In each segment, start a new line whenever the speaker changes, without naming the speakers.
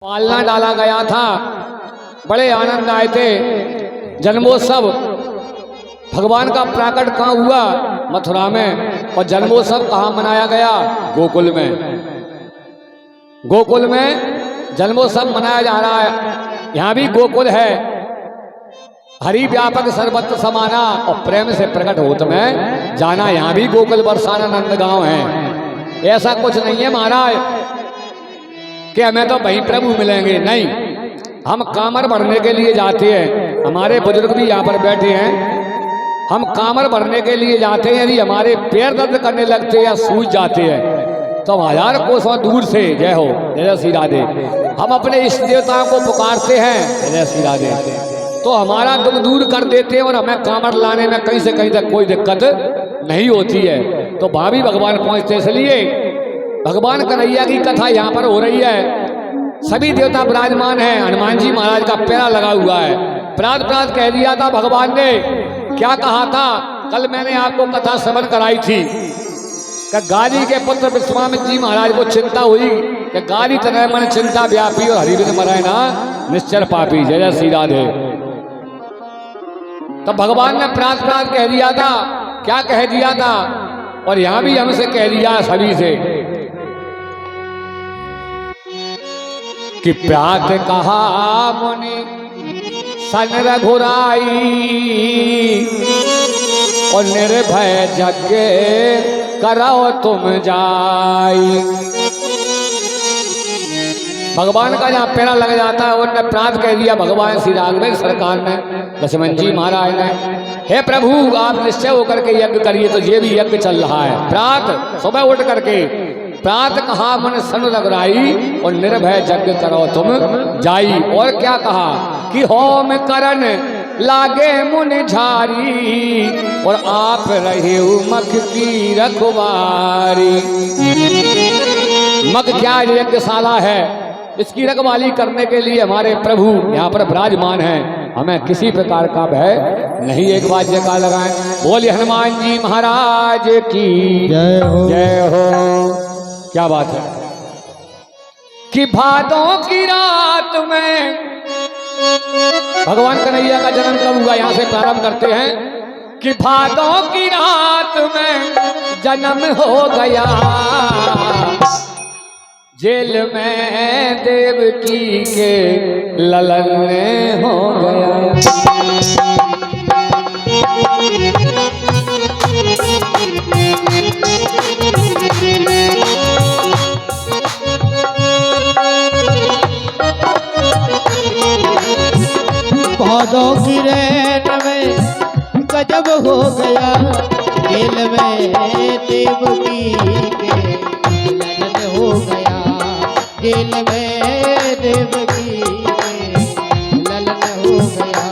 पालना डाला गया था। बड़े आनंद आए थे। जन्मोत्सव भगवान का प्राकट कहाँ हुआ? मथुरा में। और जन्मोत्सव कहाँ मनाया गया? गोकुल में। गोकुल में जन्मोत्सव मनाया जा रहा है। यहाँ भी गोकुल है। हरि व्यापक सर्वत्र समाना और प्रेम से प्रकट होत में जाना। यहाँ भी गोकुल बरसाना नंदगांव है। ऐसा कुछ नहीं है महाराज कि हमें तो वहीं प्रभु मिलेंगे, नहीं। हम कामर भरने के लिए जाते हैं। हमारे बुजुर्ग भी यहाँ पर बैठे हैं। हम कामर भरने के लिए जाते हैं। यदि हमारे पैर दर्द करने लगते हैं या सूझ जाते हैं तो 1000 कोसों दूर से जय हो जय श्री राधे हम अपने इष्ट देवताओं को पुकारते हैं, जय श्री राधे, तो हमारा दुख दूर कर देते हैं और हमें कामर लाने में कहीं से कहीं तक कोई दिक्कत नहीं होती है। तो वहाँ भी भगवान पहुँचते, इसलिए भगवान कन्हैया की कथा यहाँ पर हो रही है। सभी देवता विराजमान हैं। हनुमान जी महाराज का पैरा लगा हुआ है। प्रात प्रात कह दिया था भगवान ने। क्या कहा था? कल मैंने आपको कथा श्रवण कराई थी कि गाजी के पुत्र विश्वामित्र जी महाराज को चिंता हुई कि गाजी तनय मन चिंता व्यापी और हरिविन मराय ना निश्चर पापी, जय जय श्री राधे। तब भगवान ने प्रात प्रात कह दिया था। क्या कह दिया था? और यहां भी हमसे कह दिया सभी से कि प्रात कहा मुनि सन रघुराई और निर्भय जग करो तुम जाई। भगवान का जहाँ पैरा लग जाता है उन्होंने प्रात कह दिया भगवान श्री राघवेंद्र सरकार ने, लक्ष्मण जी महाराज ने, हे प्रभु आप निश्चय होकर के यज्ञ करिए। तो ये भी यज्ञ चल रहा है। प्रात सुबह उठ करके प्रात कहा मन सन रघुराई और निर्भय यज्ञ करो तुम जाई। और क्या कहा कि होम करन लागे मुनि झारी और आप रहे मख की रखवारी। मख क्या यज्ञशाला है, इसकी रखवाली करने के लिए हमारे प्रभु यहाँ पर विराजमान हैं। हमें किसी प्रकार का भय नहीं। एक बार जयकार लगाएं, बोलिए हनुमान जी महाराज की जय हो, जय हो। क्या बात है कि भादों की रात में भगवान कन्हैया का जन्म कब हुआ? यहां से प्रारंभ करते हैं कि भादों की रात में जन्म हो गया, जेल में देवकी के ललन हो गया।
भादों की रेत में गजब हो गया, जेल में देवकी के ललन हो गया, जेल में देवकी के ललन हो गया।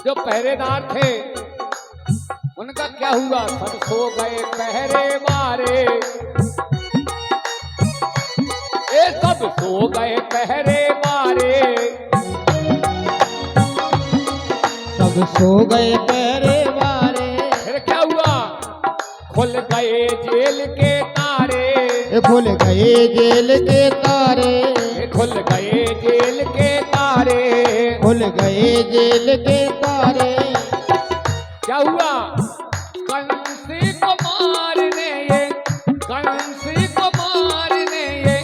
जो पहरेदार थे उनका क्या हुआ? सब सो गए पहरे मारे, सब सो गए पहरे मारे,
सब सो गए पहरे मारे।
फिर क्या हुआ? खुल गए जेल के तारे,
खुल गए जेल के तारे,
खुल गए जेल के तारे,
खुल गए जेल के तारे।
क्या हुआ? कंसी को मारने ये, कंसी को मारने ये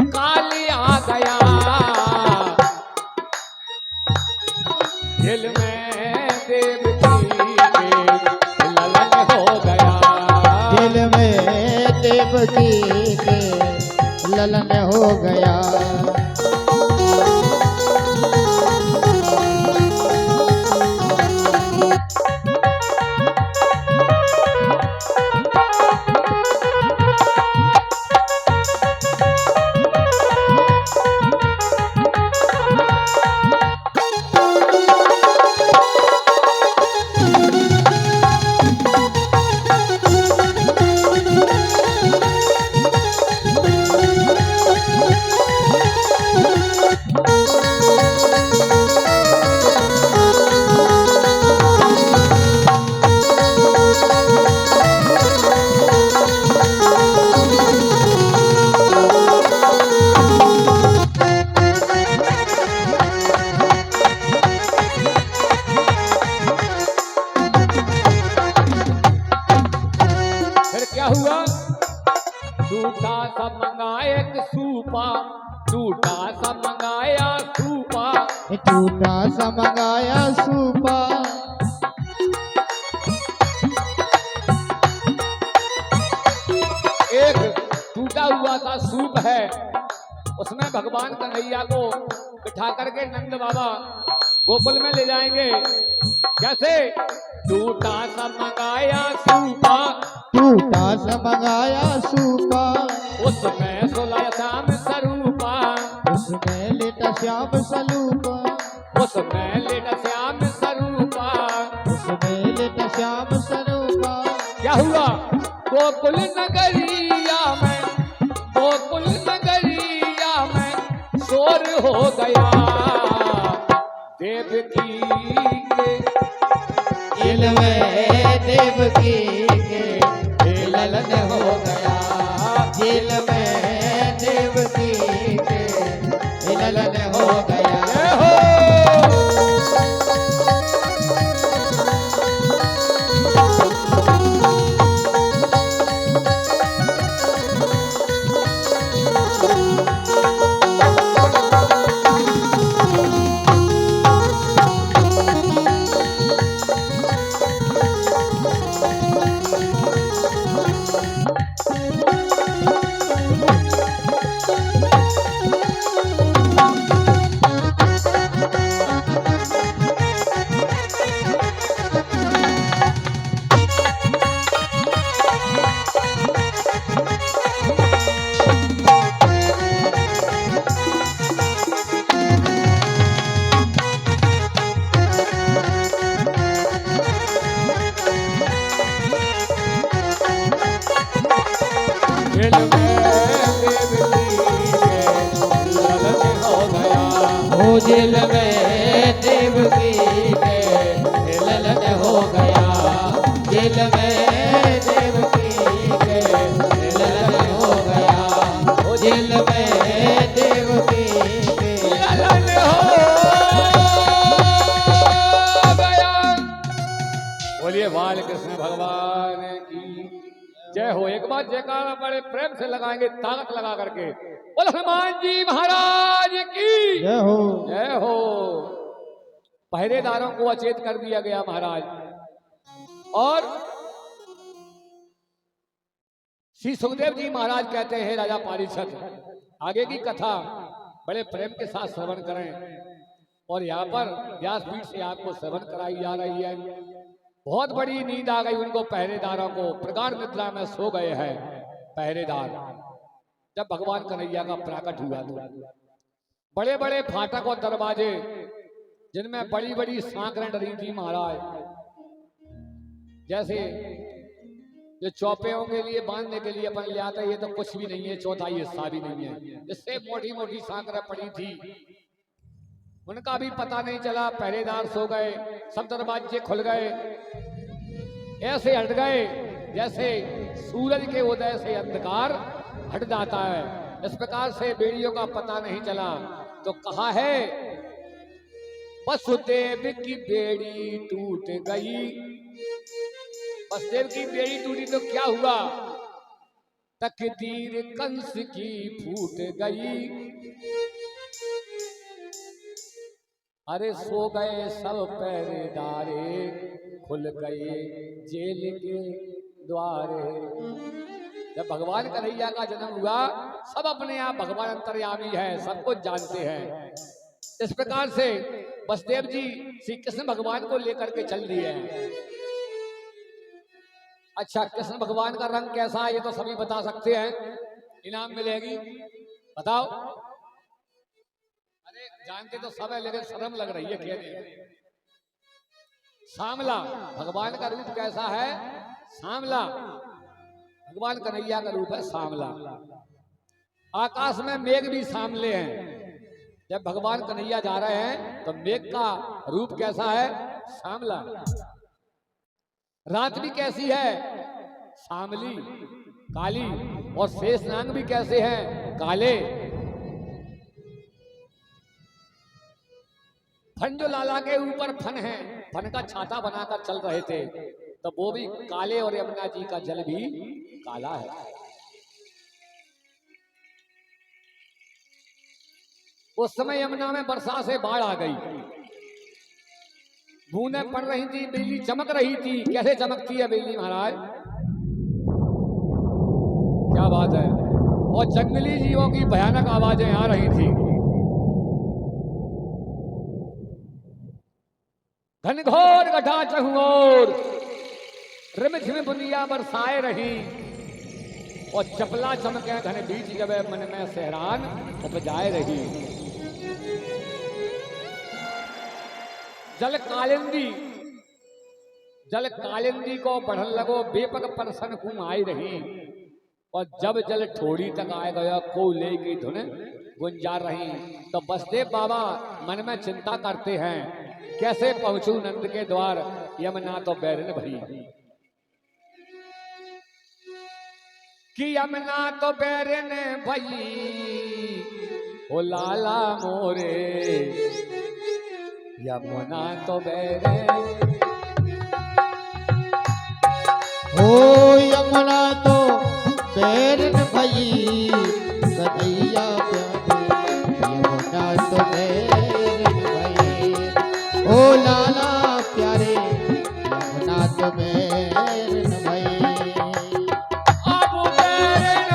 काली आ गया, जेल में देवकी के ललन हो गया,
जेल में देवकी के ललन हो गया।
सा मंगाए एक सूपा, टूटा सा मंगाया सूपा।
टूटा सा मंगाया सूपा।
एक टूटा हुआ सा सूप है, उसमें भगवान कन्हैया को बिठा करके नंद बाबा गोकुल में ले जाएंगे। कैसे? टूटा सा मंगाया सूपा,
टूटा सा मंगाया सूपा।
उसमें सोलह श्याम स्वरूपा,
उसमें लेटा श्याम स्वरूपा।
उसमें लेटा श्याम स्वरूपा।
उसमें लेटा श्याम स्वरूपा।
क्या हुआ? गोकुल नगरिया में, गोकुल नगरिया में शोर हो गया, देवकी के
दिल में देवकी के ललन हो गया। दिल में देवकी के ललन हो गया।
जय हो। दिल में देवकी के ललन हो गया,
ओ दिल में देवकी के ललन हो गया। दिल में देवकी के ललन हो गया। ओ दिल में देवकी के
ललन हो गया। बोलिए बाल कृष्ण भगवान की जय हो। एक बार जयकारा बड़े प्रेम से लगाएंगे, ताकत लगा करके। बोल हनुमान जी महाराज की
जय हो।
जय हो। पहरेदारों को अचेत कर दिया गया महाराज, और श्री सुखदेव जी महाराज कहते हैं, राजा पारीक्षक आगे की कथा बड़े प्रेम के साथ श्रवण करें। और यहाँ पर व्यासपीठ से आपको श्रवण कराई जा रही है। बहुत बड़ी नींद आ गई उनको, पहरेदारों को। प्रगाढ़ निद्रा में सो गए हैं पहरेदार। जब भगवान कन्हैया का प्राकट हुआ तो बड़े बड़े फाटक और दरवाजे, जिनमें बड़ी बड़ी सांकरें डरी थी महाराज। जैसे जो चौपेयों के लिए बांधने के लिए अपन ले आते, ये तो कुछ भी नहीं है, चौथाई हिस्सा भी नहीं है। इससे मोटी मोटी सांकरें पड़ी थी, उनका भी पता नहीं चला। पहरेदार सो गए, सब दरवाजे खुल गए, ऐसे हट गए जैसे सूरज के उदय से अंधकार हट जाता है। इस प्रकार से बेड़ियों का पता नहीं चला। तो कहा है, वसुदेव की बेड़ी टूट गई। वसुदेव की बेड़ी टूटी तो क्या हुआ? तकदीर कंस की फूट गई। अरे सो गए सब पहरेदारे, खुल गए जेल के द्वारे। जब भगवान कन्हैया का जन्म हुआ, सब अपने आप भगवान अंतर्यामी है, सब कुछ जानते हैं। इस प्रकार से वसुदेव जी श्री कृष्ण भगवान को लेकर के चल दिए हैं। अच्छा, कृष्ण भगवान का रंग कैसा है ये तो सभी बता सकते हैं, इनाम मिलेगी। बताओ। अरे जानते तो सब है, लेकिन शर्म लग रही है कहने। सांवला भगवान का रूप कैसा है? सांवला। भगवान कन्हैया का रूप है सांवला। आकाश में मेघ भी सांवले हैं। जब भगवान कन्हैया जा रहे हैं तो मेघ का रूप कैसा है? सांवला। रात भी कैसी है? सांवली, काली। और शेषनाग भी कैसे हैं? काले। फन जो लाला के ऊपर फन है, फन का छाता बनाकर चल रहे थे, तो वो भी काले, और यमुना जी का जल भी काला है। उस समय यमुना में वर्षा से बाढ़ आ गई, बूंदें पड़ रही थी, बिजली चमक रही थी। कैसे चमकती है बिजली महाराज, क्या बात है। और जंगली जीवों की भयानक आवाजें आ रही थी। घनघोर गठा चहुओर रिमझिम बुनिया बरसाए रही, और चपला चमके घन बीच जब मन में सहरान उपजाए रही। जल कालिंदी को बढ़न लगो, बेपक परसन आई रही। और जब जल ठोड़ी तक आए गया, कोयले की धुन गुंजा रही। तो बसदेव बाबा मन में चिंता करते हैं, कैसे पहुंचू नंद के द्वार, यमुना तो बैरन भई। कि यमुना तो बैरन भई, ओ लाला मोरे, यमुना तो बैरन।
ओ यमुना तो बैरन भई, कन्हैया प्यारे, यमुना तो बैरन भई। ओ लाला प्यारे, यमुना तो बैरन भई।
अब बैरन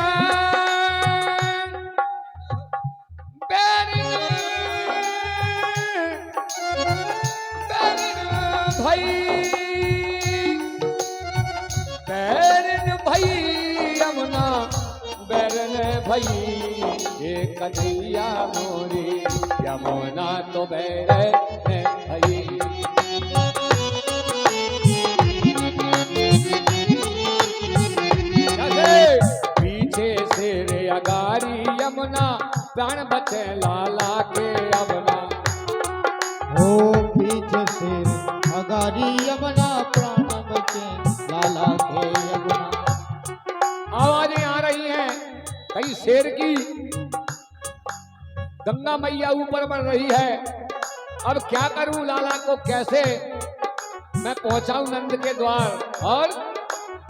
भई, बैरन भई यमुना बैरन भई। ये कन्हैया मोरी, यमुना तो बैरन भई। पीछे से रे अगारी यमुना, प्राण बचे लाला के यमुना।
ओ पीछे से अगारी यमुना, प्राण बचे लाला के यमुना।
आवाजें आ रही हैं कहीं शेर की, गंगा मैया ऊपर बढ़ रही है। अब क्या करूं, लाला को कैसे मैं पहुंचाऊं नंद के द्वार। और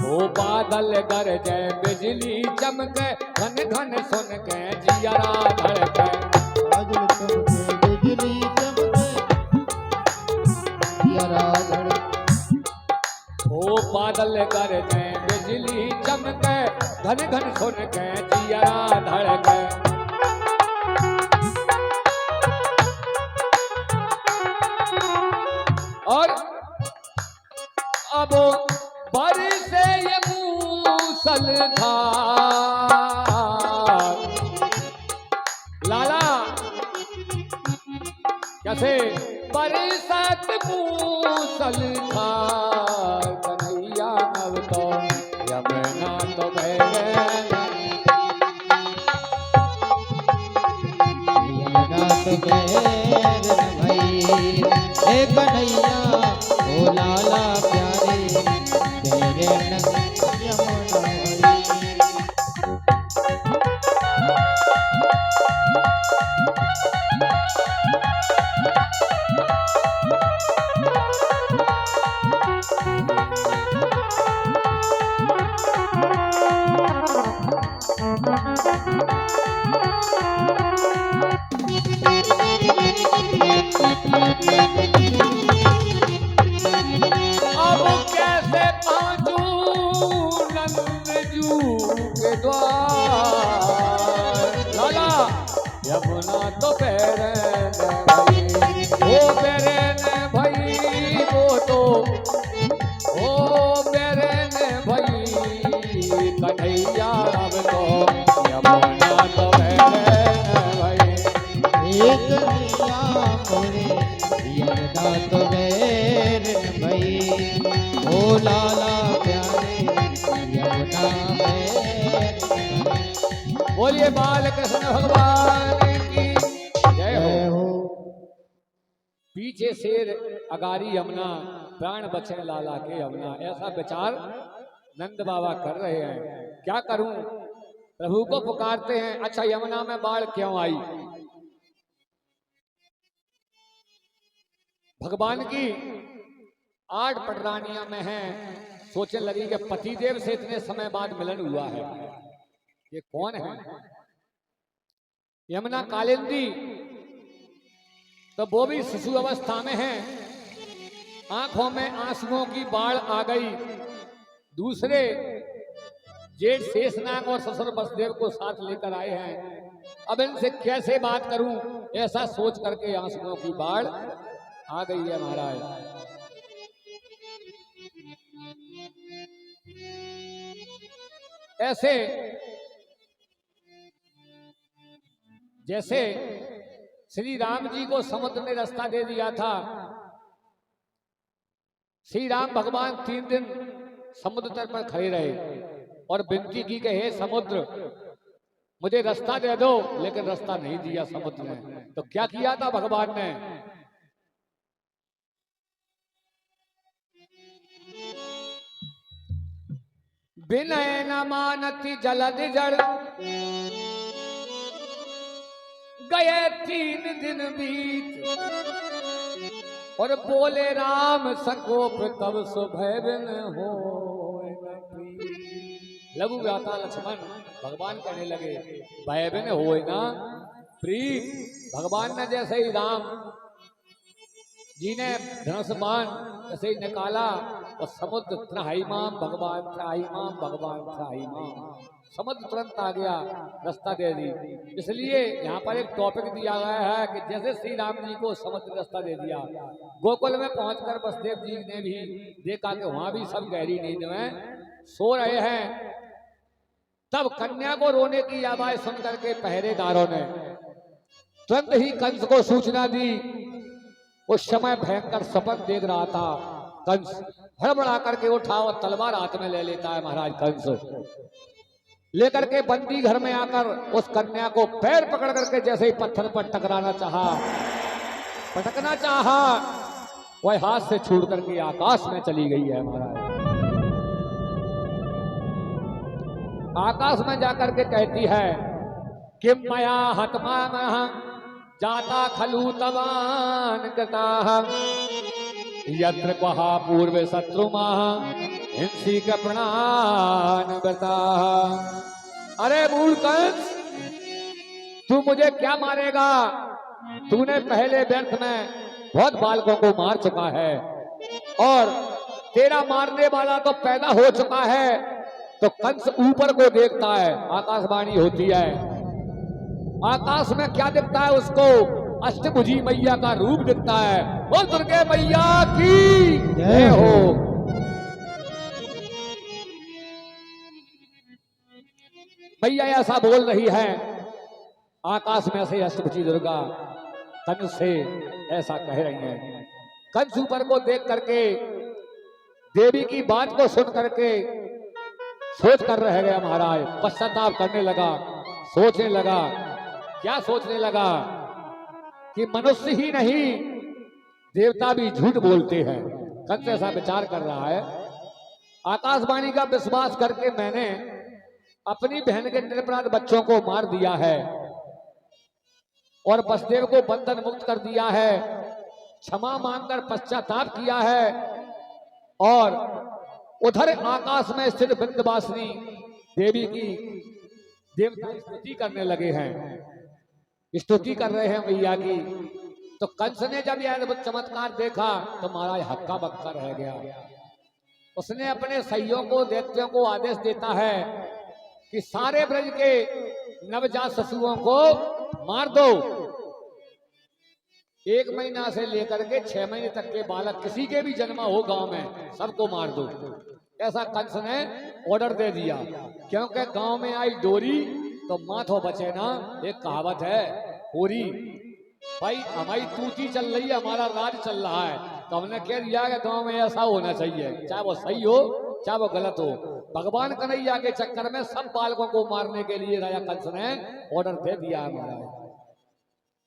ओ बादल गरजे बिजली चमके, घन घन सुन के जियरा धड़के।
बादल चमके बिजली चमके, जियरा धड़के।
ओ बादल गरजे बिजली चमके, घन घन सुन के जियरा धड़के। और अब बरसे ये मूसलधार, लाला कैसे बरसात मूसलधार। कन्हैया अब तो यमुना तो बैरन,
यमुना तो बैरन भई। हे कन्हैया ओ लाला प्यारे, बैरन यमुना भई।
अब कैसे पहुंचूं नंद जू के द्वार। लाला यमुना तो बैरन भई, ओ बैरन भई वो तो, ओ बैरन भई। कन्हैया अब तो यमुना तो बैरन भई।
एक कन्हैया मोरे, यमुना तो बैरन भई। ओ लाला प्यारे, यमुना बैरन भई।
बोलिए बाल कृष्ण भगवान की जय हो।
जय हो।
पीछे शेर अगारी यमुना, प्राण बचे लाला के यमुना। ऐसा विचार नंद बाबा कर रहे हैं। क्या करूं, प्रभु को पुकारते हैं। अच्छा यमुना में बाढ़ क्यों आई, भगवान की 8 पटरानियां में हैं। सोचने लगी कि पतिदेव से इतने समय बाद मिलन हुआ है, ये कौन है। यमुना कालिंदी तो वो भी शिशु अवस्था में है, आंखों में आंसुओं की बाढ़ आ गई। दूसरे जेठ शेषनाग और ससुर बसदेव को साथ लेकर आए हैं। अब इनसे कैसे बात करूं, ऐसा सोच करके आंसुओं की बाढ़ आ गई है महाराज। ऐसे जैसे श्री राम जी को समुद्र ने रास्ता दे दिया था, श्री राम भगवान 3 दिन समुद्र तट पर खड़े रहे और विनती की कि हे समुद्र मुझे रास्ता दे दो, लेकिन रास्ता नहीं दिया समुद्र ने। तो क्या किया था भगवान ने, विनय न मानती जलद जड़, गए 3 दिन बीत, और बोले राम संकोप तब सुभय बिन हो। लघु व्राता लक्ष्मण भगवान कहने लगे भय बिन होए ना प्रीत। भगवान ने जैसे ही राम जी ने धनुष बाण ऐसे ही निकाला और समुद्र त्राहिमाम भगवान त्राहिमाम भगवान त्राहिमाम, समुद्र तुरंत आ गया, रास्ता दे दी। इसलिए यहाँ पर एक टॉपिक दिया गया है कि जैसे श्री राम जी को समुद्र रास्ता दे दिया, गोकुल में पहुंचकर बसदेव जी ने भी देखा कि वहां भी सब गहरी नींद में सो रहे हैं। तब कन्या को रोने की आवाज सुन करके पहरेदारों ने तुरंत ही कंस को सूचना दी। उस समय भयंकर सपन देख रहा था कंस, हड़बड़ा करके उठा और तलवार हाथ में ले लेता है महाराज कंस। लेकर के बंदी घर में आकर उस कन्या को पैर पकड़ करके जैसे ही पत्थर पर टकराना चाहा, पटकना चाहा, वह हाथ से छूट करके आकाश में चली गई है महाराज। आकाश में जाकर के कहती है कि मया हतमा जाता खलु तवान गता, यत्र कहा पूर्व शत्रुमा हिंसी का प्रणान बता। अरे मूल कंस, तू मुझे क्या मारेगा? तूने पहले व्यर्थ में बहुत बालकों को मार चुका है और तेरा मारने वाला तो पैदा हो चुका है। तो कंस ऊपर को देखता है, आकाशवाणी होती है, आकाश में क्या दिखता है उसको? अष्टभुजी मैया का रूप दिखता है। बोल दुर्गे मैया की जय हो। मैया ऐसा बोल रही है, आकाश में से अष्टभुजी दुर्गा कंस से ऐसा कह रही है। कंस ऊपर को देख करके देवी की बात को सुन करके सोच कर रह गया महाराज, पश्चाताप करने लगा, सोचने लगा। क्या सोचने लगा कि मनुष्य ही नहीं देवता भी झूठ बोलते हैं। कंस ऐसा विचार कर रहा है, आकाशवाणी का विश्वास करके मैंने अपनी बहन के निरपराध बच्चों को मार दिया है और बसदेव को बंधन मुक्त कर दिया है, क्षमा मांगकर पश्चाताप किया है। और उधर आकाश में स्थित विंध्यवासिनी देवी की देवता स्तुति करने लगे हैं, स्तुति कर रहे हैं मैया की। तो कंस ने जब यह अद्भुत चमत्कार देखा तो महाराज हक्का बक्का रह गया। उसने अपने सहयोगों दैत्यों को आदेश देता है कि सारे ब्रज के नवजात शिशुओं को मार दो। 1 महीना से लेकर के 6 महीने तक के बालक किसी के भी जन्म हो गांव में सबको मार दो, ऐसा कंस ने ऑर्डर दे दिया। क्योंकि गांव में आई डोरी तो माथो बचे ना, एक कहावत है पूरी, भाई हमारी तूती चल रही है, हमारा राज चल रहा है, तो हमने कह दिया कि गांव में ऐसा होना चाहिए, चाहे वो सही हो चाहे वो गलत हो। भगवान कन्हैया के चक्कर में सब बालकों को मारने के लिए राजा कंस ने ऑर्डर दे दिया महाराज।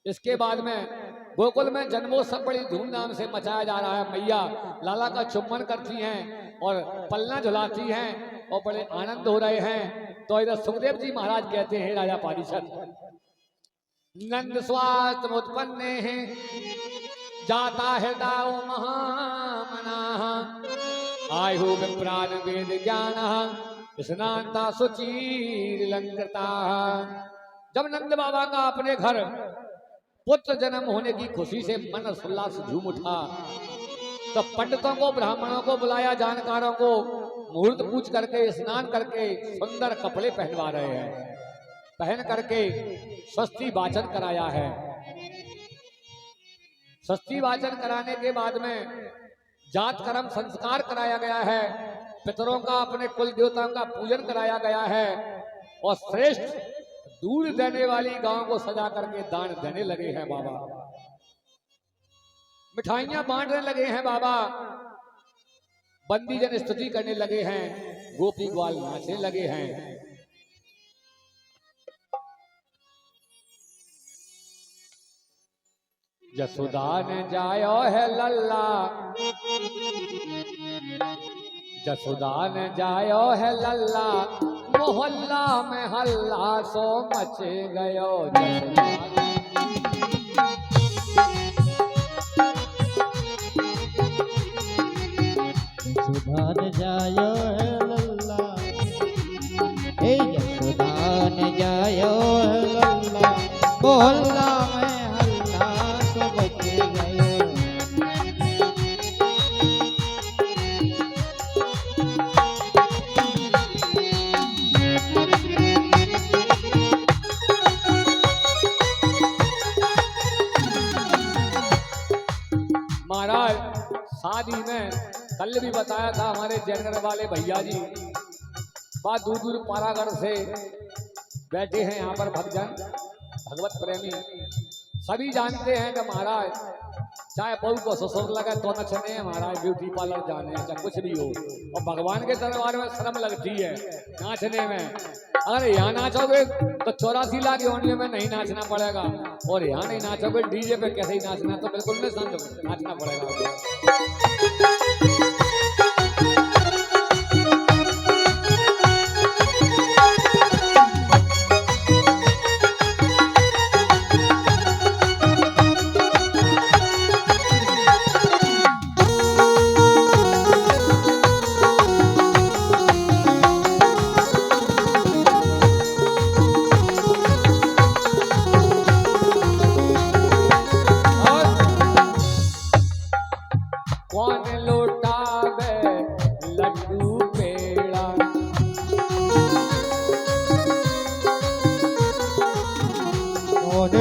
इसके बाद में गोकुल में जन्मोत्सव बड़ी धूमधाम से मचाया जा रहा है। मैया लाला का चुम्बन करती हैं और पलना झुलाती हैं और बड़े आनंद हो रहे हैं। तो इधर सुखदेव जी महाराज कहते हैं, राजा पारिषद, नंद स्वास्थ्य उत्पन्न है जाता है दाऊ महामना, आयु विप्राण वेद ज्ञान स्नानता सुचीर लंकता। जब नंद बाबा का अपने घर पुत्र जन्म होने की खुशी से मन उल्लास से झूम उठा। तो पंडितों को, ब्राह्मणों को बुलाया, जानकारों को मुहूर्त पूछ करके, स्नान करके सुंदर कपड़े पहनवा रहे हैं। पहन करके स्वस्ति वाचन कराया है। स्वस्ति वाचन कराने के बाद में जात कर्म संस्कार कराया गया है। पितरों का, अपने कुल देवताओं का पूजन कराया गया है। और श्रेष्ठ दूध देने वाली गांव को सजा करके दान देने लगे हैं बाबा। मिठाइयां बांटने लगे हैं बाबा। बंदी जन स्तुति करने लगे हैं। गोपी ग्वाल नाचने लगे हैं। जसोदा ने जायो है लल्ला, जसोदा ने जायो है लल्ला, मोहल्ला में हल्ला सो मच गयो।
जसोदा ने जायो है लल्ला, हे जसोदा ने जायो है लल्ला, मोहल्ला में हल्ला सो मच गयो।
शादी में कल भी बताया था हमारे जयनगर वाले भैया जी, बात दूर दूर पारागढ़ से बैठे हैं यहाँ पर भक्तजन, भगवत प्रेमी सभी जानते हैं कि महाराज चाहे बहू को ससुर लगे तो नचने हैं महाराज, ब्यूटी पार्लर जाने हैं, चाहे कुछ भी हो। और भगवान के दरबार में शर्म लगती है नाचने में। अगर यहाँ नाचोगे तो 84 लाख योनियों में नहीं नाचना पड़ेगा, और यहाँ नहीं नाचोगे डीजे पे कैसे ही नाचना, तो बिल्कुल नहीं समझ नाचना पड़ेगा।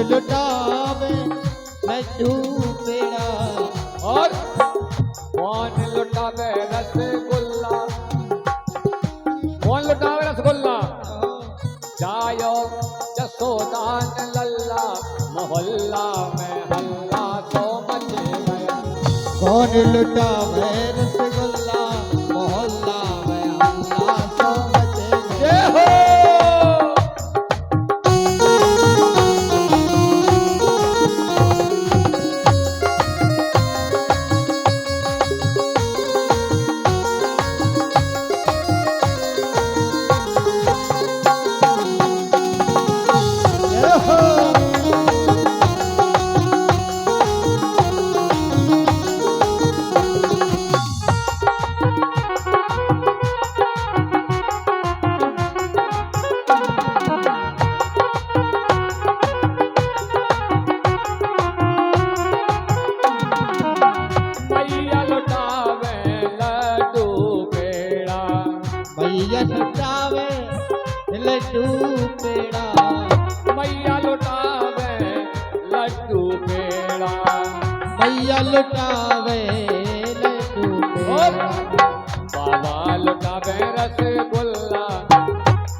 लुटावे लड्डू पेड़ा,
और कौन लुटावे रसगुल्ला, कौन लुटावे रसगुल्ला, जायो जसोदान लल्ला, मोहल्ला में हल्ला सो मच गया।
कौन लुटावे रसगुल्ला, मोहल्ला में हल्ला सो मच गया। मैया लुटावे लड्डू पेड़ा,
मैया लुटावे लड्डू पेड़ा,
मैया लुटावे लड्डू पेड़ा।
बाबा लुटावे रसगुल्ला,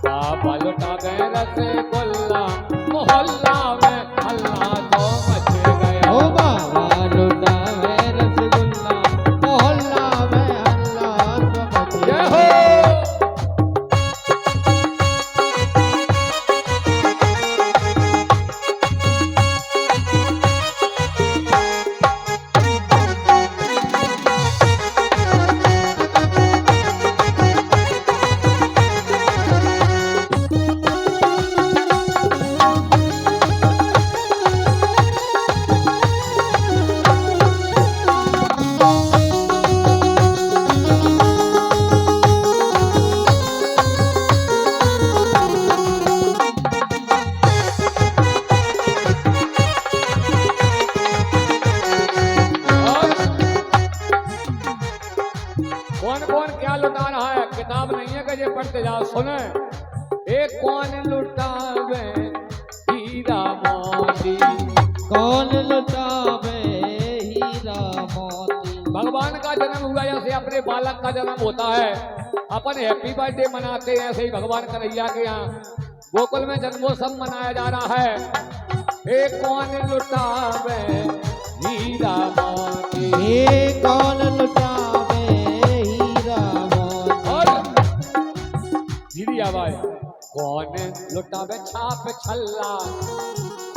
बाबा लुटावे रसगुल्ला, मोहल्ला में हल्ला तो मच गया।
ओ बाबा लुटावे रसगुल्ला, मोहल्ला में हल्ला तो मच गया।
कौन कौन क्या लुटा रहा है, किताब नहीं है कि ये पढ़ते जाओ। सुने, एक कौन लुटावे हीरा मोती,
कौन लुटावे हीरा मोती।
भगवान का जन्म हुआ जैसे अपने बालक का जन्म होता है, अपन हैप्पी बर्थडे मनाते हैं, ऐसे ही भगवान कन्हैया के यहाँ गोकुल में जन्मोत्सव मनाया जा रहा है। एक कौन लुटावे हीरा मोती,
ये कौन लुटावे हीरा मोती।
और धीरी आवाज, कौन लुटावे छाप छल्ला,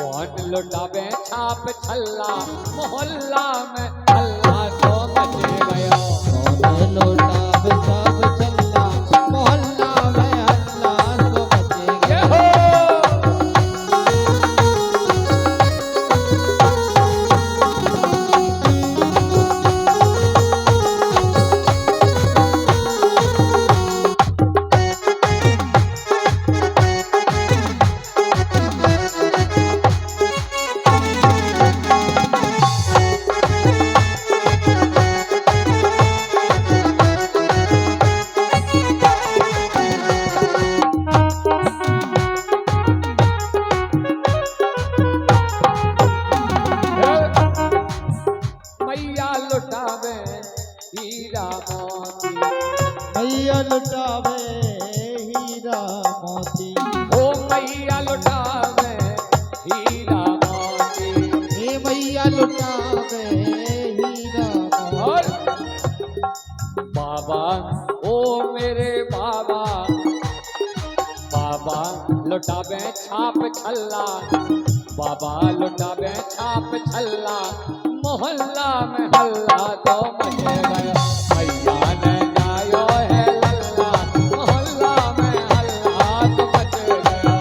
कौन लुटावे छाप छल्ला, मोहल्ला में हल्ला तो मचे गया।
कौन लुटावे छाप छल्ला, मोहल्ला में हल्ला तो मचे
ये
गया।
हो मैया लुटावे हीरा मोती,
मैया लुटावे हीरा मोती।
ओ मैया लुटावे हीरा मोती।
हे मैया लुटावे हीरा मोती।
और बाबा, ओ मेरे बाबा, बाबा लुटावे छाप छल्ला, बाबा लुटावे छाप छल्ला, मोहल्ला में हल्ला तो मचे गया। मैया ने गायो है लल्ला, मोहल्ला में हल्ला तो मचे गया।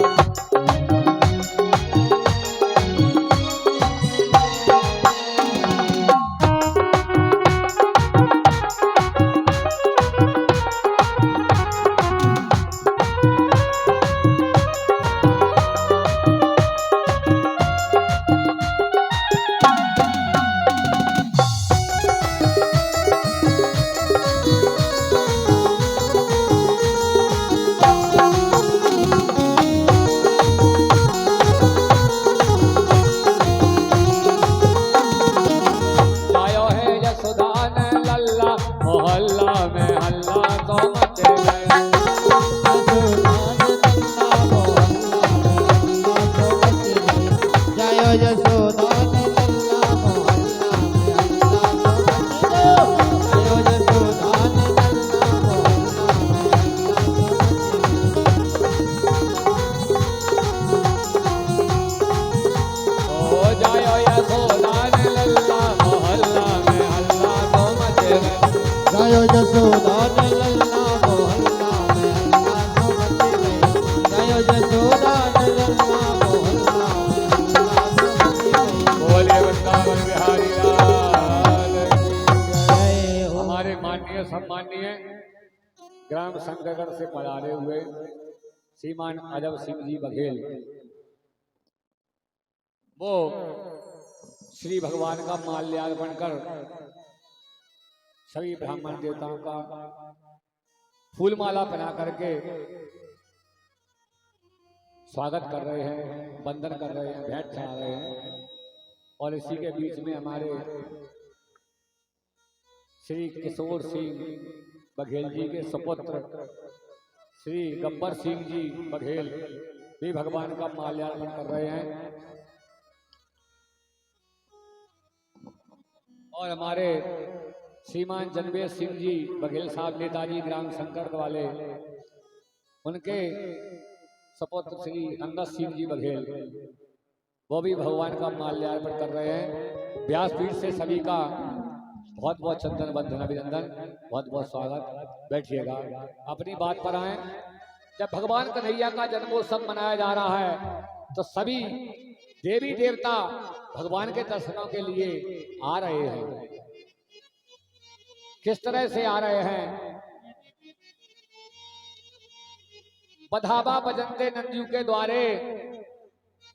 आयो है यशोदा ने लल्ला, मोहल्ला में हल्ला तो मचे गया।
जय यशोदा ने लल्ला, मोहल्ला में हल्ला तो मचे गया। जय यशोदा ने लल्ला, मोहल्ला में हल्ला तो मचे गया।
ओ जायो यशोदा ने लल्ला, मोहल्ला में हल्ला तो मचे गया।
जय यशोदा ने लल्ला, मोहल्ला में हल्ला तो मचे गया। जय यशोदा ने लल्ला, मोहल्ला में हल्ला तो मचे गया।
बोलिए वृंदावन बिहारी लाल की जय।
जय हो।
हमारे माननीय सम्माननीय ग्राम संघगढ़ से पधारे हुए श्रीमान अजब सिंह जी बघेल, वो श्री भगवान का माल्यार्पण कर सभी ब्राह्मण देवताओं का फूलमाला पहना करके स्वागत कर रहे हैं, वंदन कर रहे हैं, भेंट चढ़ा रहे हैं। और इसी के बीच में हमारे श्री किशोर सिंह बघेल जी के सुपुत्र श्री गब्बर सिंह जी बघेल भी भगवान का माल्यार्पण कर रहे हैं। और हमारे श्रीमान जनवेश सिंह जी बघेल साहब, नेताजी ग्राम संकट वाले, उनके सपुत्र श्री अंगद सिंह जी बघेल, वो भी भगवान का माल्यार्पण कर रहे हैं। व्यासपीठ से सभी का बहुत बहुत चंदन बंधन अभिनंदन, बहुत बहुत स्वागत। बैठिएगा, अपनी बात पर आए। जब भगवान कन्हैया का जन्मोत्सव मनाया जा रहा है तो सभी देवी देवता भगवान के दर्शनों के लिए आ रहे हैं। किस तरह से आ रहे हैं? बधावा बजंते नंजू के द्वारे,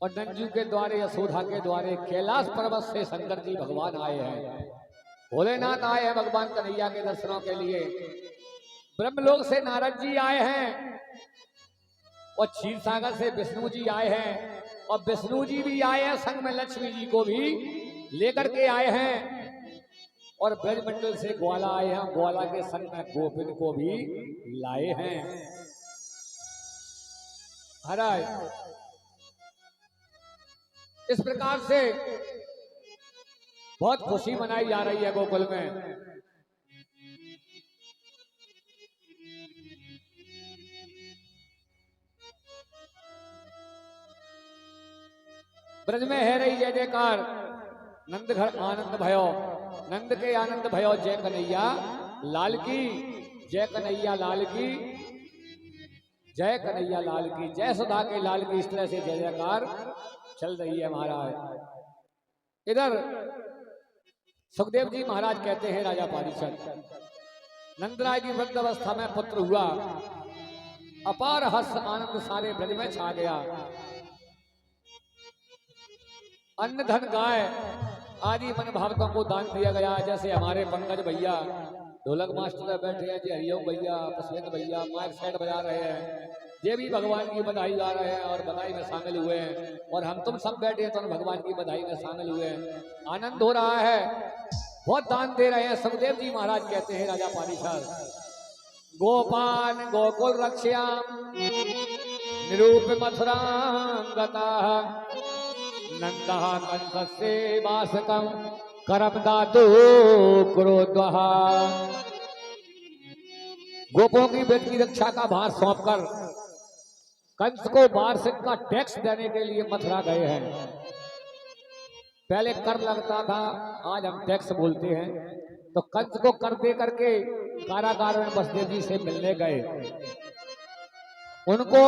और नंजू के द्वारे यशोदा के द्वारे कैलाश पर्वत से शंकर जी भगवान आए हैं। भोलेनाथ आए हैं भगवान कन्हैया के दर्शनों के लिए। ब्रह्मलोक से नारद जी आए हैं और क्षीर सागर से विष्णु जी आए हैं और विष्णु जी भी आए हैं, संग में लक्ष्मी जी को भी लेकर के आए हैं और ब्रजमंडल से ग्वाला आए हैं, ग्वाला के संग में गोपिन को भी लाए हैं। महाराज इस प्रकार से बहुत खुशी मनाई जा रही है गोकुल में। ब्रज में है रही जय जयकार, नंद घर आनंद भयो, नंद के आनंद भयो जय कन्हैया लाल की, जय कन्हैया लाल की, जय कन्हैया लाल की, जय सुधा के लाल की। इस तरह से जय जयकार चल रही है महाराज। इधर सुखदेव जी महाराज कहते हैं राजा पारीक्षत, नंदराय की वृद्ध अवस्था में पुत्र हुआ, अपार हर्ष आनंद सारे ब्रज में छा गया। अन्न धन गाय आदि मन भावकों को दान दिया गया। जैसे हमारे पंकज भैया ढोलक मास्टर बैठे हैं जी, हरिओम भैया, पुष्पेंद्र भैया माइक सेट बजा रहे हैं, ये भी भगवान की बधाई गा रहे हैं और बधाई में शामिल हुए हैं। और हम तुम सब बैठे हैं तो भगवान की बधाई में शामिल हुए हैं, आनंद हो रहा है, बहुत दान दे रहे हैं। सुखदेव जी महाराज कहते हैं राजा पारीक्षत, गोपान गोकुल रक्ष्याम निरूप मथुरा गता, नंदा कंसस्य वासकम करम दातु क्रोधहा। गोपों की ब्रज की रक्षा का भार सौंपकर कंस को वार्षिक का टैक्स देने के लिए मथुरा गए हैं। पहले कर लगता था, आज हम टैक्स बोलते हैं। तो कंस को कर दे करके कारागार में वसुदेव जी से मिलने गए, उनको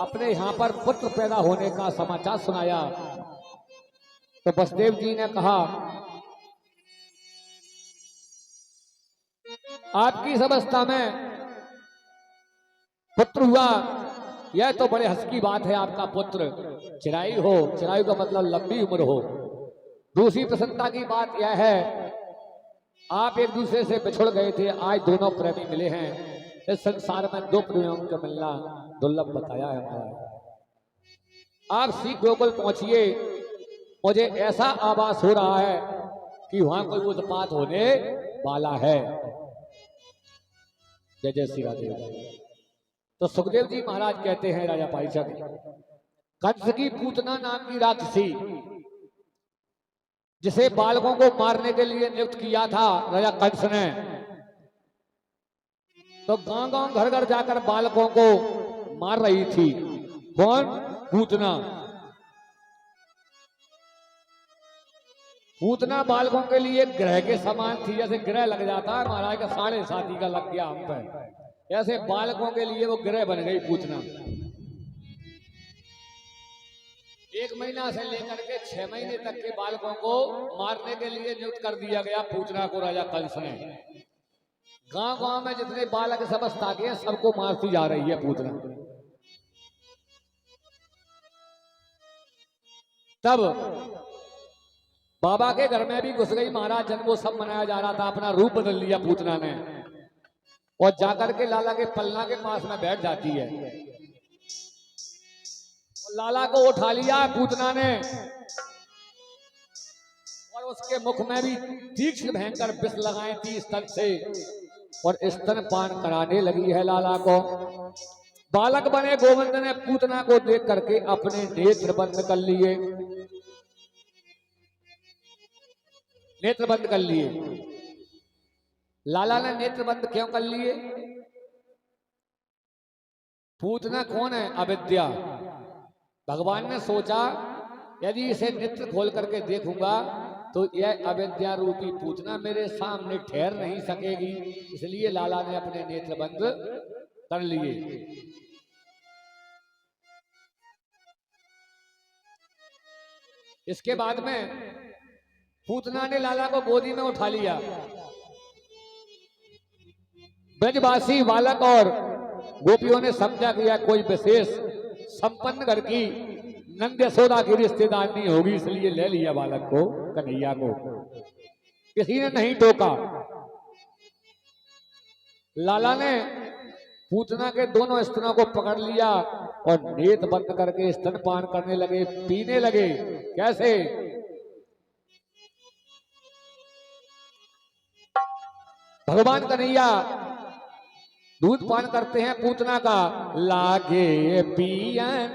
अपने यहाँ पर पुत्र पैदा होने का समाचार सुनाया। तो वसुदेव जी ने कहा, आपकी इस अवस्था में पुत्र हुआ, यह तो बड़े हंस की बात है। आपका पुत्र चिरायु हो, चिरायु का मतलब लंबी उम्र हो। दूसरी प्रसन्नता की बात यह है, आप एक दूसरे से बिछुड़ गए थे, आज दोनों प्रेमी मिले हैं। इस संसार में दो प्रेमियों का मिलना दुर्लभ बताया है हमारा। आप सी गोकुल पहुंचिए, मुझे ऐसा आभास हो रहा है कि वहां कोई उत्पात होने वाला है। जय जय श्री राधे। तो सुखदेव जी महाराज कहते हैं राजा पारीक्षत, कंस की पूतना नाम की राक्षसी, जिसे बालकों को मारने के लिए नियुक्त किया था राजा कंस ने, तो गांव गांव घर घर जाकर बालकों को मार रही थी। कौन? पूतना। पूतना बालकों के लिए ग्रह के समान थी। जैसे ग्रह लग जाता है महाराज का, 7.5 का लग गया हम पे, ऐसे बालकों के लिए वो ग्रह बन गई पूतना। 1 महीना से लेकर के 6 महीने तक के बालकों को मारने के लिए नियुक्त कर दिया गया पूतना को राजा कंस ने। गांव गांव में जितने बालक इस अवस्था के हैं सबको मारती जा रही है पूतना। तब बाबा के घर में भी घुस गई महाराज, जन्मोत्सव मनाया जा रहा था, अपना रूप बदल लिया पूतना ने और जाकर के लाला के पलना के पास में बैठ जाती है। लाला को उठा लिया पूतना ने और उसके मुख में भी तीक्ष्ण भयंकर विष लगाए थी स्तन से और स्तन पान कराने लगी है लाला को। बालक बने गोविंद ने पूतना को देख करके अपने नेत्र बंद कर लिए, नेत्र बंद कर लिए। लाला ने नेत्र बंद क्यों कर लिए? पूतना कौन है? अविद्या। भगवान ने सोचा यदि इसे नेत्र खोल करके देखूंगा तो यह अविद्या रूपी पूतना मेरे सामने ठहर नहीं सकेगी, इसलिए लाला ने अपने नेत्र बंद कर लिए। इसके बाद में पूतना ने लाला को गोदी में उठा लिया। ब्रजवासी बालक और गोपियों ने समझा कि कोई विशेष संपन्न घर की नंद यशोदा की रिश्तेदार नहीं होगी, इसलिए ले लिया बालक को, कन्हैया को। किसी ने नहीं टोका। लाला ने पूतना के दोनों स्तनों को पकड़ लिया और नेत बंद करके स्तनपान करने लगे, पीने लगे। कैसे? भगवान कन्हैया दूध पान करते हैं पूतना का। लागे पियन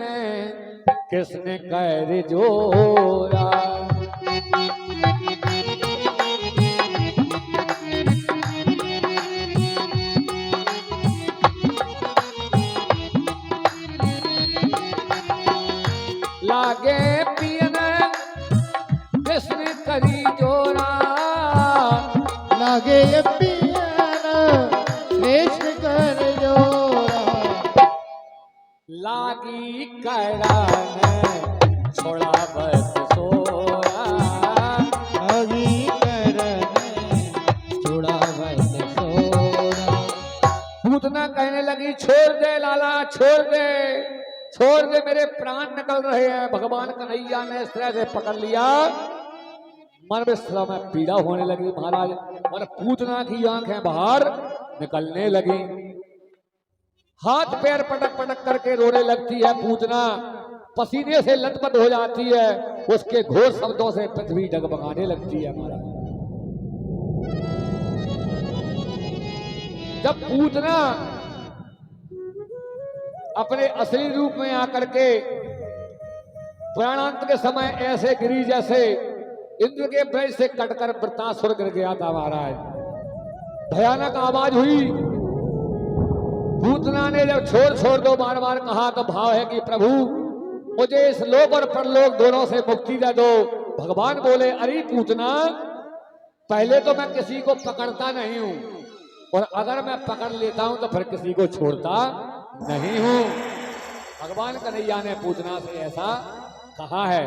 किसने कर जोरा, लागे पियन किसने करी जोरा,
लागे पियन कृष्ण कर जोरा,
लागी करन छोड़ा बस सोरा,
लागी करन छोड़ा बस सोरा।
पूतना कहने लगी छोड़ दे लाला, छोड़ दे, छोड़ दे, मेरे प्राण निकल रहे हैं। भगवान कन्हैया ने इस तरह से पकड़ लिया, मन में पीड़ा होने लगी महाराज, और पूतना की आंखें बाहर निकलने लगी। हाथ पैर पटक पटक करके रोने लगती है पूतना, पसीने से लथपथ हो जाती है, उसके घोर शब्दों से पृथ्वी डगमगाने लगती है महाराज। जब पूतना अपने असली रूप में आकर के प्राणांत के समय ऐसे गिरी जैसे इंद्र के ब्रज से कटकर वृत्तासुर गिर गया था महाराज। भयानक आवाज हुई। पूतना ने जब छोड़ छोड़ दो बार बार कहा तो भाव है कि प्रभु मुझे इस लोक और परलोक दोनों से मुक्ति दे दो। भगवान बोले अरे पूतना, पहले तो मैं किसी को पकड़ता नहीं हूं, और अगर मैं पकड़ लेता हूं तो फिर किसी को छोड़ता नहीं हूं। भगवान कन्हैया ने पूतना से ऐसा कहा है।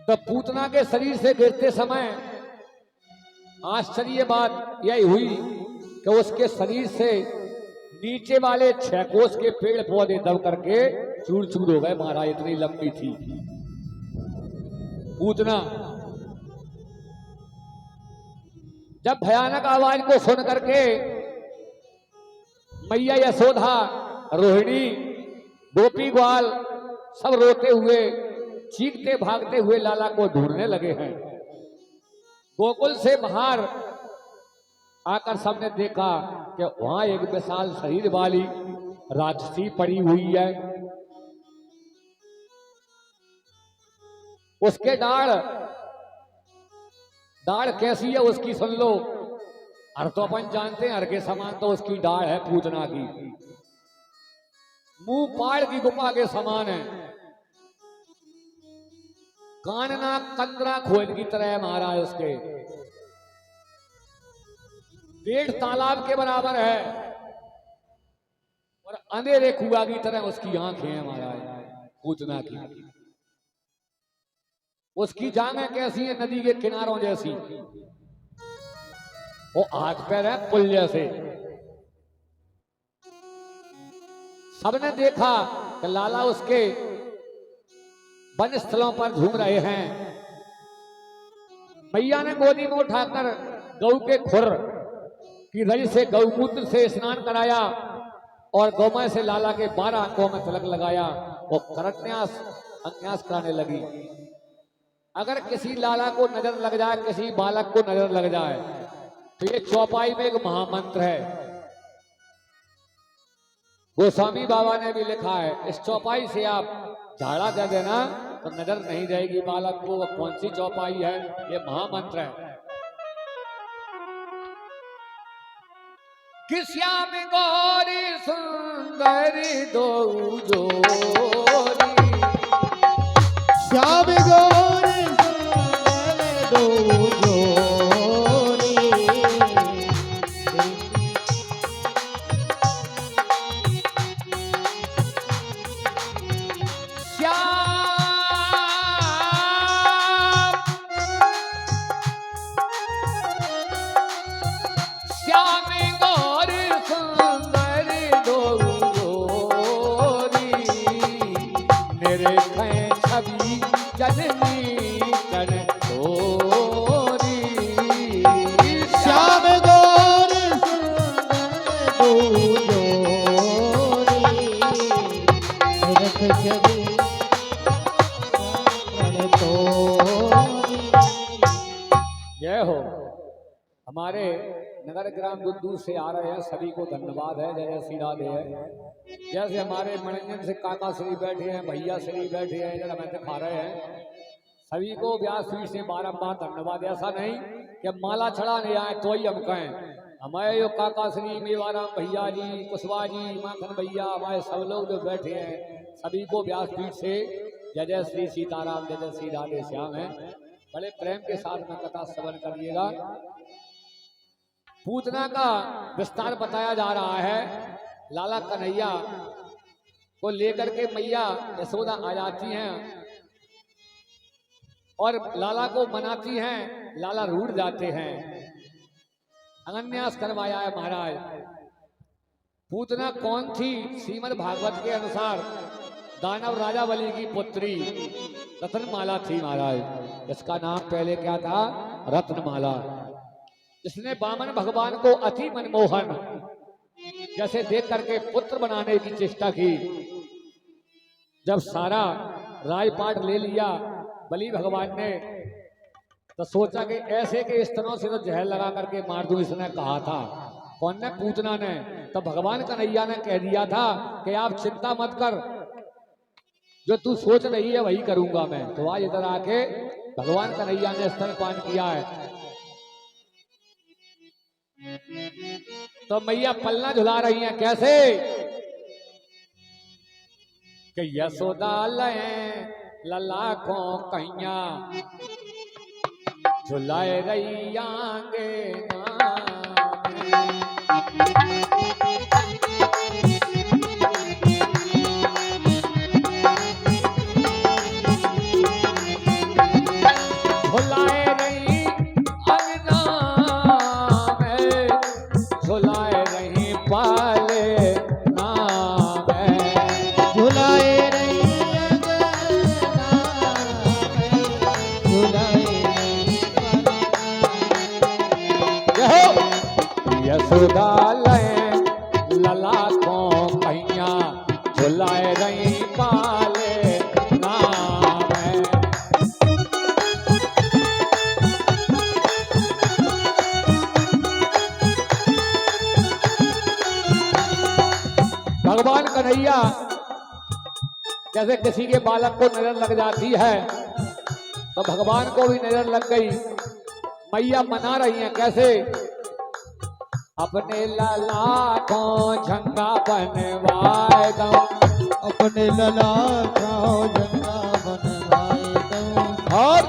तो पूतना के शरीर से गिरते समय आश्चर्य बात यही हुई कि उसके शरीर से नीचे वाले 6 कोस के पेड़ पौधे दब करके चूर चूर हो गए महाराज, इतनी लंबी थी पूतना। जब भयानक आवाज को सुन करके मैया यशोदा, रोहिणी, गोपी ग्वाल सब रोते हुए चीखते भागते हुए लाला को ढूंढने लगे हैं। गोकुल से बाहर आकर सबने देखा कि वहां एक विशाल शरीर वाली राक्षसी पड़ी हुई है। उसके दाढ़ कैसी है उसकी सुन लो। हर तो अपन जानते हैं, हर के समान तो उसकी दाढ़ है पूतना की। मुंह पाड़ की गुफा के समान है, कान नाक कंदरा खोल की तरह है महाराज उसके। पेट तालाब के बराबर है और अंधेरे कुआ की तरह उसकी आंखें हैं महाराज पूतना की। उसकी जांघें कैसी है? नदी के किनारों जैसी। वो हाथ पैर है पुल जैसे। सबने देखा कि लाला उसके वन स्थलों पर घूम रहे हैं। मैया ने गोदी में उठाकर गऊ के खुर की रज से गौमूत्र से स्नान कराया और गौमय से लाला के 12 अंगों में तिलक लगाया। वो करन्यास अन्यास कराने लगी। अगर किसी लाला को नजर लग जाए, किसी बालक को नजर लग जाए, तो ये चौपाई में एक महामंत्र है। गोस्वामी बाबा ने भी लिखा है, इस चौपाई से आप झाड़ा दे देना तो नजर नहीं जाएगी बालक को। वो कौन सी चौपाई है? ये महामंत्र है कि श्याम गौरी सुंदरी दो जोड़ी,
श्याम गौरी सुंदर दो जोड़ी,
श्याम गौरी सुंदर दो जोड़ी, मेरे छवि जननी हमारे नगर ग्राम दूर दूर से आ रहे हैं, सभी को धन्यवाद है, जय जय श्री राधे है। जैसे हमारे मनोरंजन से काका श्री बैठे हैं, भैया श्री बैठे हैं, इधर हमें दिखा रहे हैं, सभी को व्यासपीठ से बारंबार धन्यवाद। ऐसा नहीं कि माला चढ़ाने आए तो ही हम कहें, हमारे जो काका श्री मेवाराम भैया जी, कुशवाहा जी, माखन भैया, हमारे सब लोग जो बैठे हैं, सभी को व्यासपीठ से जय जय श्री सीताराम, जय जय श्री राधे श्याम है। बड़े प्रेम के साथ में कथा श्रवण करिएगा। पूतना का विस्तार बताया जा रहा है। लाला कन्हैया को लेकर के मैया यशोदा आ जाती हैं और लाला को मनाती हैं, लाला रूठ जाते हैं। अनन्यास करवाया है महाराज। पूतना कौन थी? श्रीमद् भागवत के अनुसार दानव राजा बलि की पुत्री रत्नमाला थी महाराज। इसका नाम पहले क्या था? रत्नमाला। इसने वामन भगवान को अति मनमोहन जैसे देख करके पुत्र बनाने की चेष्टा की। जब सारा राजपाट ले लिया बलि भगवान ने, तो सोचा कि ऐसे के स्तनों से तो जहर लगा करके मार दूं। इसने कहा था, कौन ने? पूतना ने। तो भगवान कन्हैया ने कह दिया था कि आप चिंता मत कर, जो तू सोच रही है वही करूंगा मैं। तो आज इधर आके भगवान कन्हैया ने स्तनपान किया है। तो मैया पलना झुला रही हैं। कैसे? कि यशोदा लय लला को कैया झुलाए रही आंगे झुलाए रही अंगना में, झुलाए रही पाले नाम में,
झुलाए रही अंगना में, झुलाए
यशोदा लय लला को कैया झुलाए रही पाले नाम है। भगवान कन्हैया जैसे किसी के बालक को नजर लग जाती है, तो भगवान को भी नजर लग गई। मैया मना रही हैं। कैसे? अपने लाला को झंडा बनवाए दो,
अपने लला को झंडा बनवाए दो,
और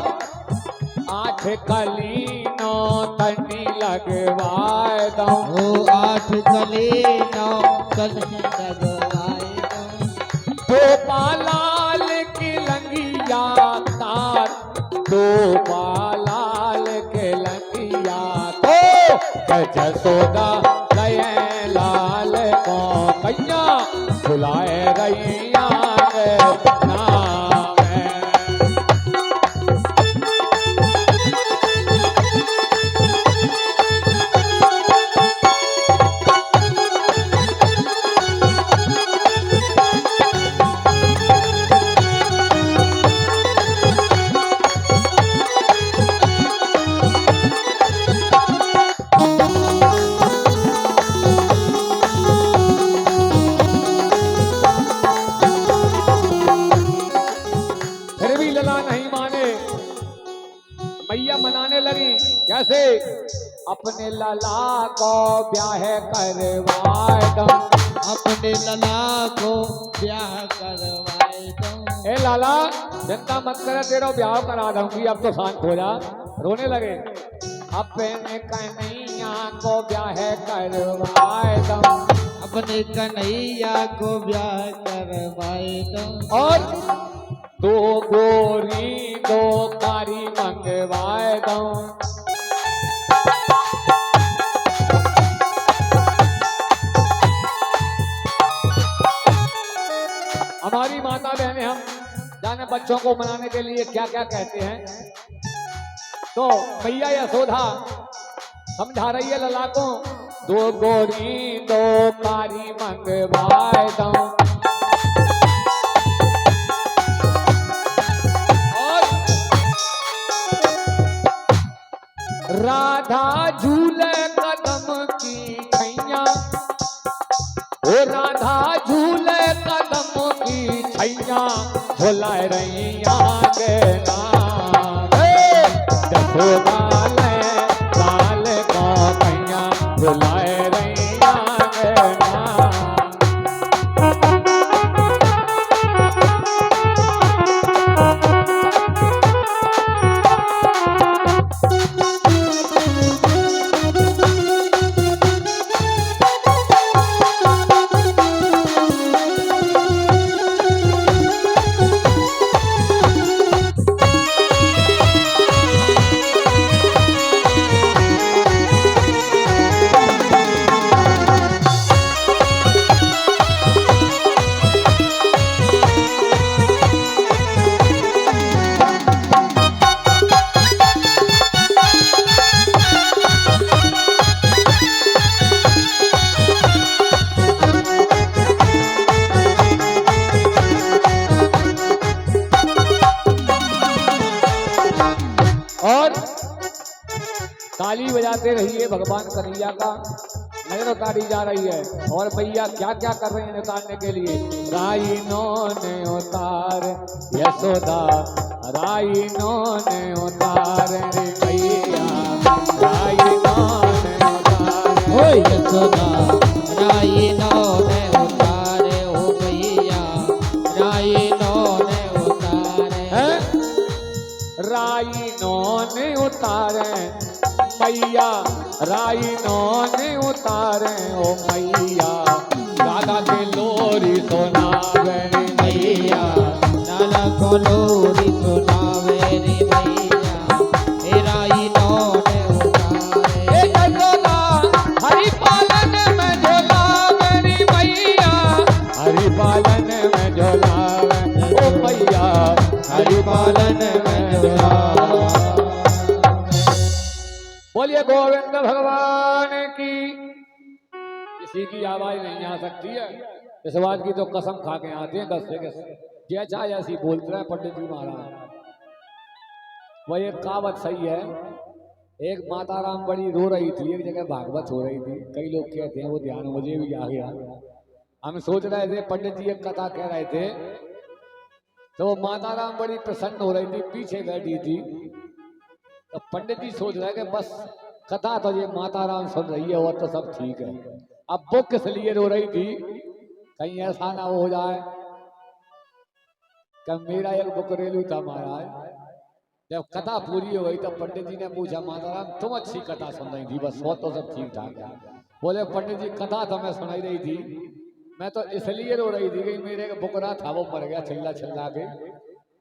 आठ कलीनो तनी लगवाए दो,
ओ आठ कलीनो तनी लगवाए दो,
गोपालाल की लंगिया तार, गोपालाल के लंगिया तो जसोदा लय लाल को कैया झुलाए रही आंगना में। मनाने लगी। कैसे? अपने लला को ब्याह करवाए दो,
अपने लला को ब्याह करवाए दो,
ए लाला चिंता मत कर, तेरा ब्याह करा दूंगी। अब तो शांत हो जा। रोने लगे। अपने कन्हैया को ब्याह करवाए दो,
अपने कन्हैया को ब्याह करवाए दो,
और दो गोरी दो कारी मंगवाए दो। हमारी माता बहनें हम जाने बच्चों को मनाने के लिए क्या क्या कहते हैं। तो मैया यशोदा समझा रही है लला को, दो गोरी दो कारी मंगवाए दो, राधा झूले कदम की छैया, ओ राधा झूले कदम की छैया, झुलाए रैया के नाम जसोदा ले लाल का कैया, झुलाए रैया के नाम। और ताली बजाते रहिए भगवान कन्हैया का नजर उतारी जा रही है। और भैया क्या क्या कर रहे हैं उतारने के लिए। राइनो ने उतार यशोदा, राइनो ने उतार रे भैया, राइनो ने उतार
ओ यशोदा, राइनो ने उतारे ओ भैया, राइनो ने उतारे।
राइनो ने उतारे मैया, राइनो ने उतारे ओ मैया, राधा के लोरी सुनावे रे मैया,
लाला को लोरी सुनावे रे भैया, हे राइनो ने उतारे।
ए यशोदा हरि पालन में झोलावे रे मैया, हरि पालन में झोलावे ओ मैया, हरि पालन में झोलावे। बोलिए गोविंद भगवान की। किसी की आवाज नहीं आ सकती है, इस बात की तो कसम खा के आते हैं। दस से जैसा ऐसी बोलते हैं पंडित जी महाराज। वह एक कहावत सही है। एक माता राम बड़ी रो रही थी, एक जगह भागवत हो रही थी। कई लोग कहते हैं वो ध्यान मुझे भी आ गया। हम सोच रहे थे पंडित जी एक कथा कह रहे थे, तो माता राम बड़ी प्रसन्न हो रही थी, पीछे बैठी थी। तो पंडित जी सोच रहे कि बस कथा तो ये माता राम सुन रही है और तो सब ठीक है। अब वो किस लिए रो रही थी, कहीं ऐसा ना हो जाए कि मेरा एक बुकरेलू था महाराज। जब कथा पूरी हो गई तो पंडित जी ने पूछा माता राम तुम अच्छी कथा सुन रही थी, बस वो तो सब ठीक ठाक है। बोले पंडित जी कथा तो मैं सुनाई रही थी, मैं तो इसलिए रो रही थी कि मेरे एक बुकरा था वो मर गया चिल्ला चिल्ला के,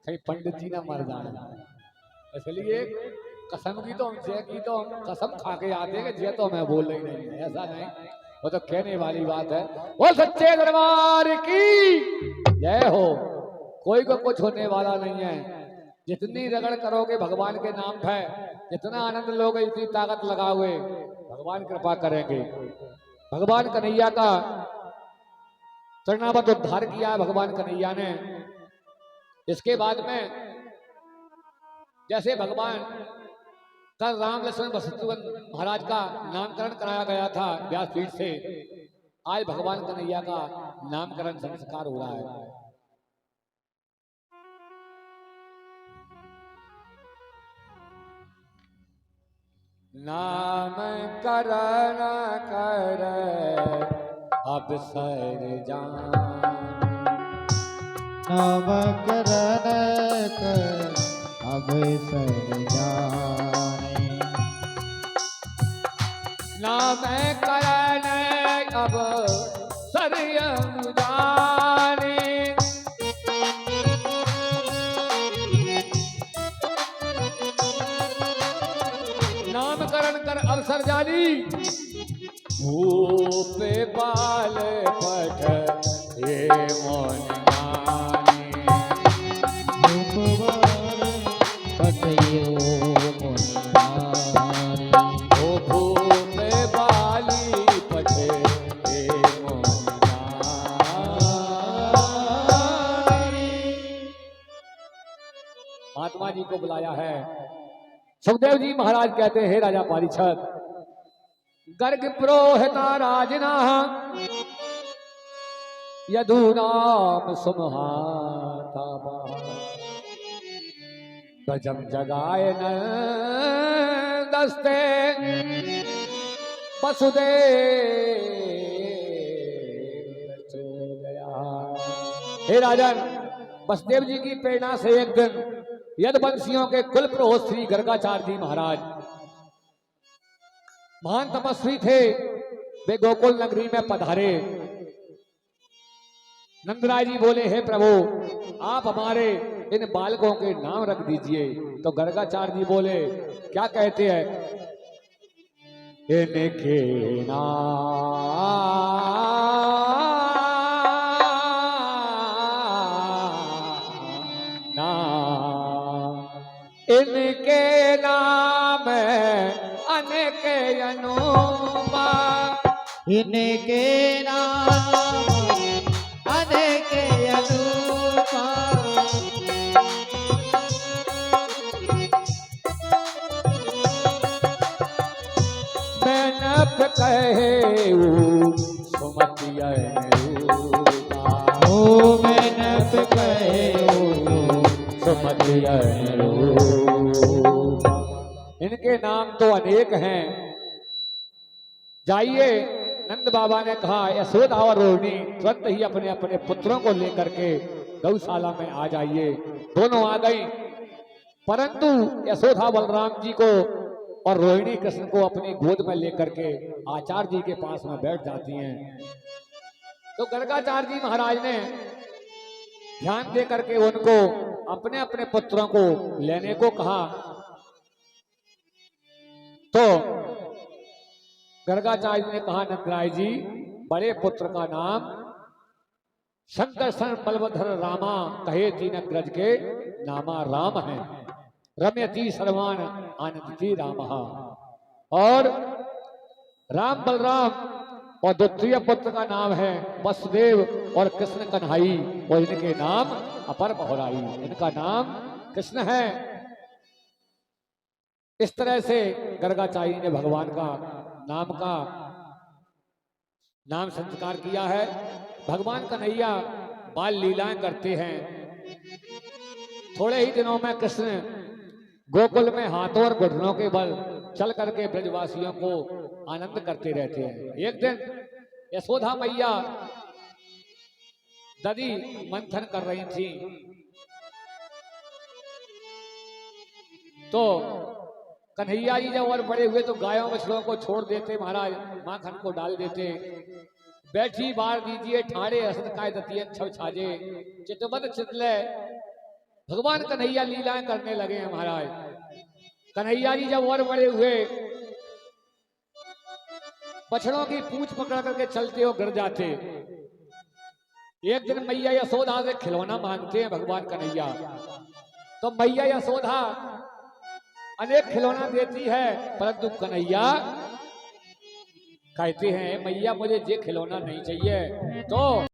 कहीं पंडित जी ना मर जाए, इसलिए कसम की तो हमसे की तो हम कसम खा के आते हैं कि ये तो मैं बोल रही नहीं है, ऐसा नहीं, वो तो कहने वाली बात है। वो सच्चे दरबार की जय हो। कोई को कुछ होने वाला नहीं है। जितनी रगड़ करोगे भगवान के नाम पे, जितना आनंद लोगे, इतनी ताकत लगाओगे, भगवान कृपा करेंगे। भगवान कन्हैया का चरणावत उद्धार किया है भगवान कन्हैया ने। इसके बाद में जैसे भगवान कल राम लक्ष्मण वसुदेव महाराज का नामकरण कराया गया था व्यासपीठ से, आज भगवान कन्हैया का नामकरण संस्कार हो रहा है। नामकरण कर अब सर जान,
नामकरण कर अब सर जाने,
नामकरण अब सर जाने। नामकरण कर अवसर जानी, भूप बाल पठ हे मोन जानी,
पटयो मुनियारी,
ओ भूप बाली पठ हे मोन जानी। महात्मा जी को बुलाया है, सुखदेव जी महाराज कहते हैं, हे राजा परीक्षित, गर्ग पुरोहिता राजना यदूनाम सुमहाता भजम जगाय न दस्ते वसुदेव गया। हे राजन, वसुदेव जी की प्रेरणा से एक दिन यदुवंशियों के कुल पुरोहित श्री गर्गाचार्य जी महाराज, महान तपस्वी थे, वे गोकुल नगरी में पधारे। नंदराय जी बोले, हे प्रभु, आप हमारे इन बालकों के नाम रख दीजिए। तो गर्गाचार्य जी बोले, क्या कहते हैं? इनके इनके नाम अनेक अनुमा,
इनके नाम अनेक अनुमा,
मैनप कहे सुमति अनुरूपा,
ओ मैनप कहे
सुमति अनुरूपा। इनके नाम तो अनेक हैं। जाइए, नंद बाबा ने कहा, यशोदा और रोहिणी तुरंत ही अपने अपने पुत्रों को लेकर के गौशाला में आ जाइए। दोनों आ गई, परंतु यशोदा बलराम जी को और रोहिणी कृष्ण को अपनी गोद में लेकर के आचार्य जी के पास में बैठ जाती हैं। तो गर्गाचार्य जी महाराज ने ध्यान दे करके उनको अपने अपने पुत्रों को लेने को कहा। तो गर्गाचार्य ने कहा, नंदराय जी, बड़े पुत्र का नाम शंकर बलभद्र रामा कहे तीन अग्रज के नामा राम है। रम्यति सर्वान आनंदति राम। और राम बलराम और द्वितीय पुत्र का नाम है वसुदेव और कृष्ण कन्हई, और इनके नाम अपर बहुराई। इनका नाम कृष्ण है। इस तरह से गर्गाचार्य ने भगवान का नाम संस्कार किया है। भगवान कन्हैया बाल लीलाएं करते हैं। थोड़े ही दिनों में कृष्ण गोकुल में हाथों और घुटनों के बल चल करके ब्रजवासियों को आनंद करते रहते हैं। एक दिन यशोदा मैया दधी मंथन कर रही थी, तो कन्हैया जी जब और बड़े हुए तो गायों बछड़ों को छोड़ देते महाराज, माखन को डाल देते। बैठी बार दीजिए ठाड़े हसत काय दतियन छव छाजे, चितमत चितले। भगवान कन्हैया लीलाएं करने लगे हैं महाराज। कन्हैया जी जब और बड़े हुए, बछड़ों की पूंछ पकड़ करके चलते हो गिर जाते। एक दिन मैया यशोदा से खिलौना मांगते हैं भगवान कन्हैया, तो मैया यशोदा अनेक खिलौना देती है, परंतु कन्हैया कहते हैं, मैया मुझे ये खिलौना नहीं चाहिए। तो